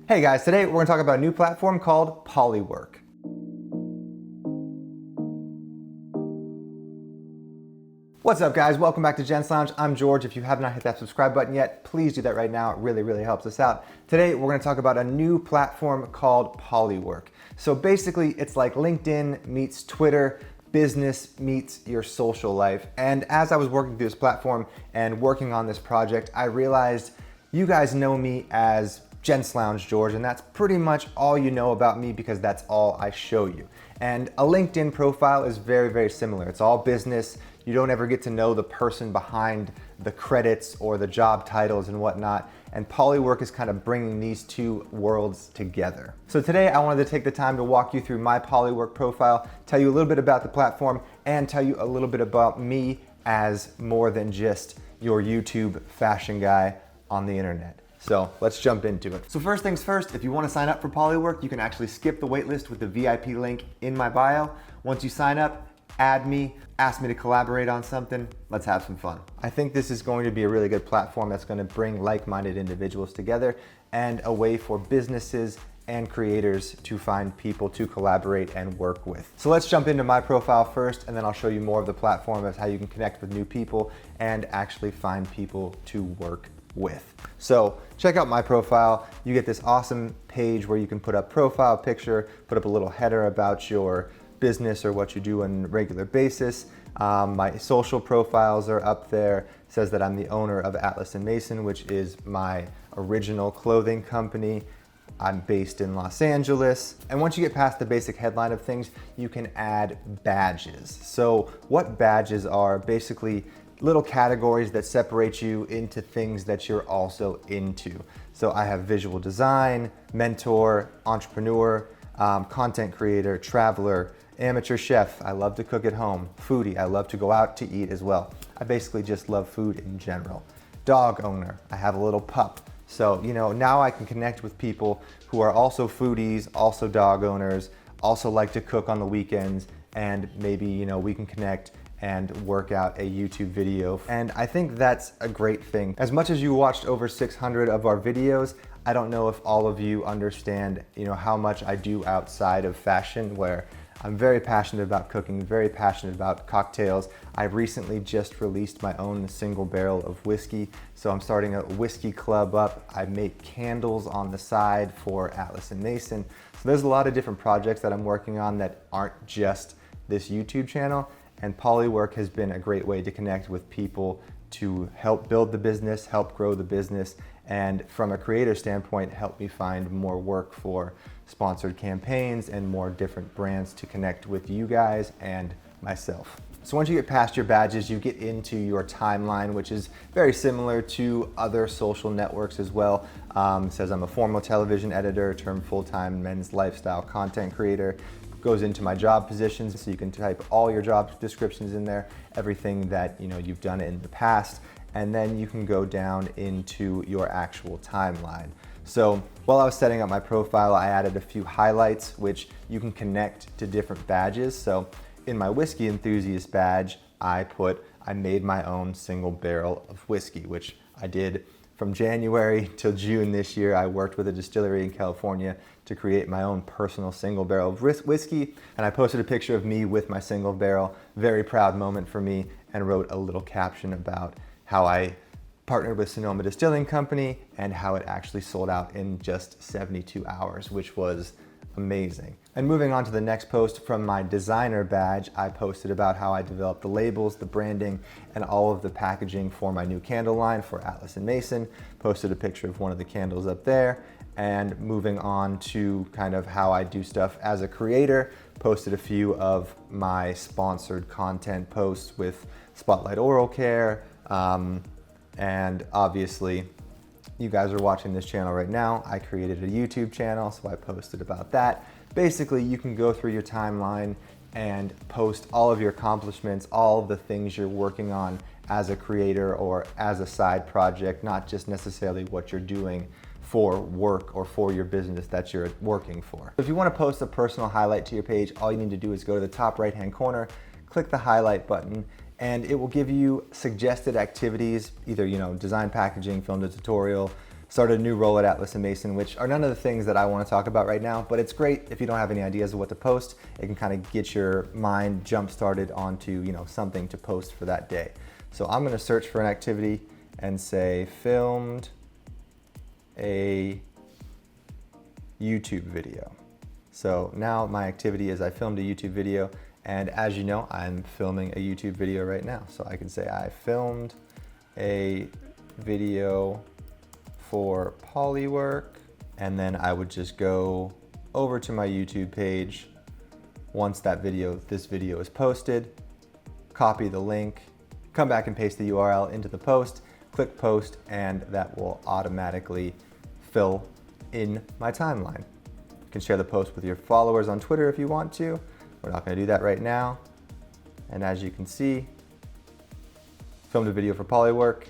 Hey guys, today we're going to talk about a new platform called Polywork. What's up guys, welcome back to Gents Lounge. I'm George. If you have not hit that subscribe button yet, please do that right now. It really helps us out. Today we're going to talk about a new platform called Polywork. So basically it's like LinkedIn meets Twitter, business meets your social life. And as I was working through this platform and working on this project, I realized you guys know me as gentslounge George, and that's pretty much all you know about me because that's all I show you. And a LinkedIn profile is very similar. It's all business. You don't ever get to know the person behind the credits or the job titles and whatnot. And Polywork is kind of bringing these two worlds together. So today I wanted to take the time to walk you through my Polywork profile, tell you a little bit about the platform, and tell you a little bit about me as more than just your YouTube fashion guy on the internet. So let's jump into it. So first things first, if you want to sign up for Polywork, you can actually skip the waitlist with the VIP link in my bio. Once you sign up, add me, ask me to collaborate on something, let's have some fun. I think this is going to be a really good platform that's going to bring like-minded individuals together and a way for businesses and creators to find people to collaborate and work with. So let's jump into my profile first, and then I'll show you more of the platform as how you can connect with new people and actually find people to work with. So check out my profile. You get this awesome page where you can put up profile picture, put up a little header about your business or what you do on a regular basis. My social profiles are up there. It says that I'm the owner of Atlas & Mason, which is my original clothing company. I'm based in Los Angeles. And once you get past the basic headline of things, you can add badges. So what badges are basically little categories that separate you into things that you're also into. So I have visual design, mentor, entrepreneur, content creator, traveler, amateur chef. I love to cook at home. Foodie. I love to go out to eat as well. I basically just love food in general. Dog owner. I have a little pup. So, now I can connect with people who are also foodies, also dog owners, also like to cook on the weekends, and maybe, we can connect and work out a YouTube video. And I think that's a great thing. As much as you watched over 600 of our videos, I don't know if all of you understand, how much I do outside of fashion, where I'm very passionate about cooking, very passionate about cocktails. I recently just released my own single barrel of whiskey, so I'm starting a whiskey club up. I make candles on the side for Atlas & Mason. So there's a lot of different projects that I'm working on that aren't just this YouTube channel. And Polywork has been a great way to connect with people to help build the business, help grow the business, and from a creator standpoint, help me find more work for sponsored campaigns and more different brands to connect with you guys and myself. So once you get past your badges, you get into your timeline, which is very similar to other social networks as well. It says I'm a former television editor, turned full-time men's lifestyle content creator. Goes into my job positions, so you can type all your job descriptions in there, everything that you've done in the past, and then you can go down into your actual timeline. So while I was setting up my profile, I added a few highlights which you can connect to different badges. So in my whiskey enthusiast badge, I made my own single barrel of whiskey, which I did from January till June this year. I worked with a distillery in California to create my own personal single barrel of whiskey, and I posted a picture of me with my single barrel. Very proud moment for me, and wrote a little caption about how I partnered with Sonoma Distilling Company and how it actually sold out in just 72 hours, which was amazing. And moving on to the next post from my designer badge, I posted about how I developed the labels, the branding, and all of the packaging for my new candle line for Atlas & Mason. Posted a picture of one of the candles up there. And moving on to kind of how I do stuff as a creator, posted a few of my sponsored content posts with Spotlight Oral Care, and obviously you guys are watching this channel right now. I created a YouTube channel, so I posted about that. Basically, you can go through your timeline and post all of your accomplishments, all of the things you're working on as a creator or as a side project, not just necessarily what you're doing for work or for your business that you're working for. If you want to post a personal highlight to your page, all you need to do is go to the top right-hand corner, click the highlight button, and it will give you suggested activities, either design, packaging, film a tutorial, started a new role at Atlas and Mason, which are none of the things that I want to talk about right now, but it's great if you don't have any ideas of what to post. It can kind of get your mind jump started onto, something to post for that day. So I'm going to search for an activity and say filmed a YouTube video. So now my activity is I filmed a YouTube video, and as you know, I'm filming a YouTube video right now. So I can say I filmed a video for Polywork, and then I would just go over to my YouTube page once this video is posted, copy the link, come back and paste the URL into the post, click post, and that will automatically fill in my timeline. You can share the post with your followers on Twitter if you want to. We're not going to do that right now. And as you can see, filmed a video for Polywork,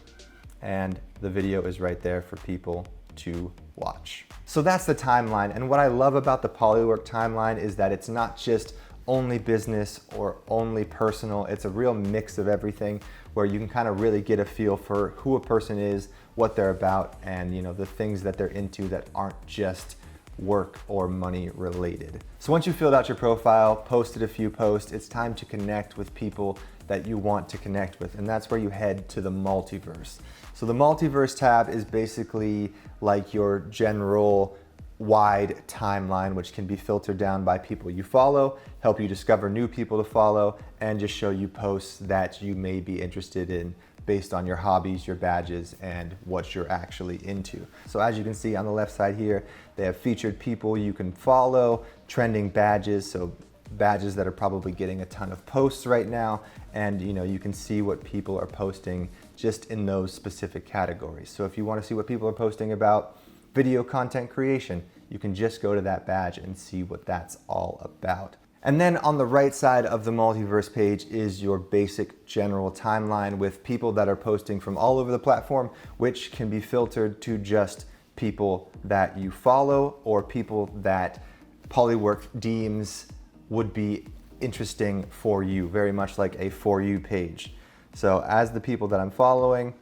and the video is right there for people to watch. So that's the timeline. And what I love about the Polywork timeline is that it's not just only business or only personal. It's a real mix of everything, where you can kind of really get a feel for who a person is, what they're about, and the things that they're into that aren't just work or money related. So once you've filled out your profile, posted a few posts, it's time to connect with people that you want to connect with, and that's where you head to the Multiverse. So the Multiverse tab is basically like your general wide timeline, which can be filtered down by people you follow, help you discover new people to follow, and just show you posts that you may be interested in based on your hobbies, your badges, and what you're actually into. So as you can see on the left side here, they have featured people you can follow, trending badges, so badges that are probably getting a ton of posts right now, and you can see what people are posting just in those specific categories. So if you want to see what people are posting about video content creation, you can just go to that badge and see what that's all about. And then on the right side of the Multiverse page is your basic general timeline with people that are posting from all over the platform, which can be filtered to just people that you follow or people that Polywork deems would be interesting for you, very much like a For You page. So as the people that I'm following,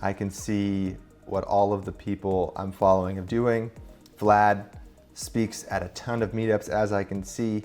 I can see what all of the people I'm following are doing. Vlad speaks at a ton of meetups, as I can see,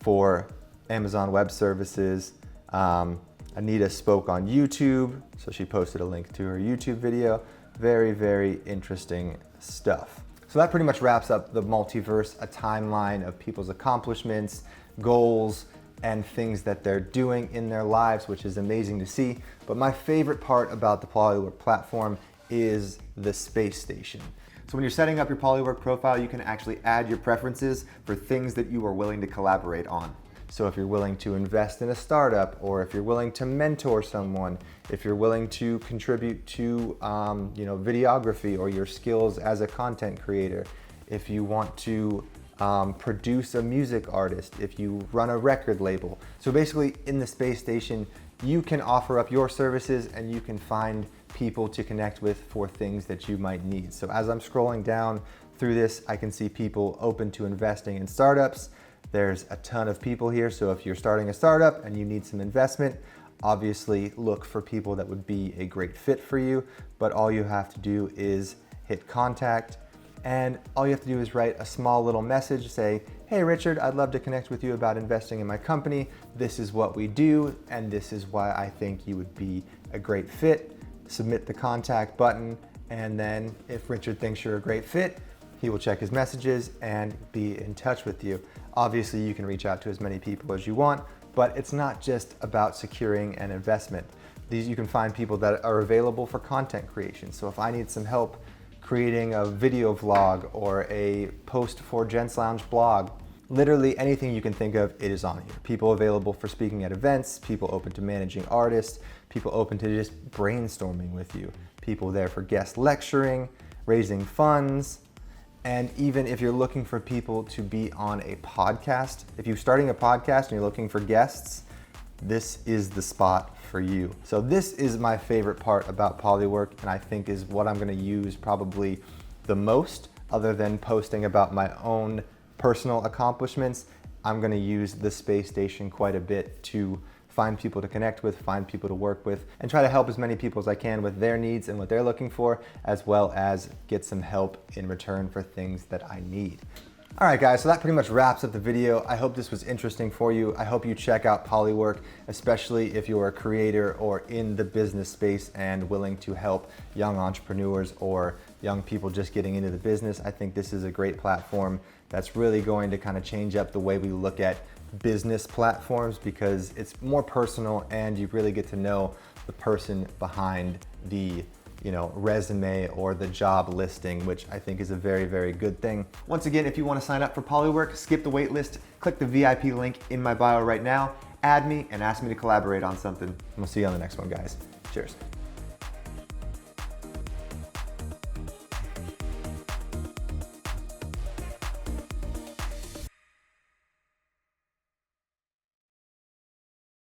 for Amazon Web Services. Anita spoke on YouTube, so she posted a link to her YouTube video. Very, very interesting stuff. So that pretty much wraps up the Multiverse, a timeline of people's accomplishments, goals, and things that they're doing in their lives, which is amazing to see. But my favorite part about the Polywork platform is the space station. So when you're setting up your Polywork profile, you can actually add your preferences for things that you are willing to collaborate on. So if you're willing to invest in a startup, or if you're willing to mentor someone, if you're willing to contribute to videography or your skills as a content creator, if you want to produce a music artist, if you run a record label. So basically in the space station, you can offer up your services and you can find people to connect with for things that you might need. So as I'm scrolling down through this, I can see people open to investing in startups. There's a ton of people here. So if you're starting a startup and you need some investment, obviously look for people that would be a great fit for you. But all you have to do is hit contact, and all you have to do is write a small little message, say, hey Richard, I'd love to connect with you about investing in my company. This is what we do, and this is why I think you would be a great fit. Submit the contact button, and then if Richard thinks you're a great fit, he will check his messages and be in touch with you. Obviously, you can reach out to as many people as you want, but it's not just about securing an investment. You can find people that are available for content creation. So if I need some help creating a video vlog or a post for gentslounge blog, literally anything you can think of, it is on here. People available for speaking at events, people open to managing artists, people open to just brainstorming with you, people there for guest lecturing, raising funds, and even if you're looking for people to be on a podcast, if you're starting a podcast and you're looking for guests, this is the spot for you. So this is my favorite part about Polywork, and I think is what I'm gonna use probably the most, other than posting about my own personal accomplishments. I'm gonna use the space station quite a bit to find people to connect with, find people to work with, and try to help as many people as I can with their needs and what they're looking for, as well as get some help in return for things that I need. All right, guys, so that pretty much wraps up the video. I hope this was interesting for you. I hope you check out Polywork, especially if you're a creator or in the business space and willing to help young entrepreneurs or young people just getting into the business. I think this is a great platform that's really going to kind of change up the way we look at business platforms, because it's more personal and you really get to know the person behind the resume or the job listing, which I think is a very, very good thing. Once again, if you want to sign up for Polywork, skip the wait list, click the VIP link in my bio right now, add me and ask me to collaborate on something. And we'll see you on the next one, guys. Cheers.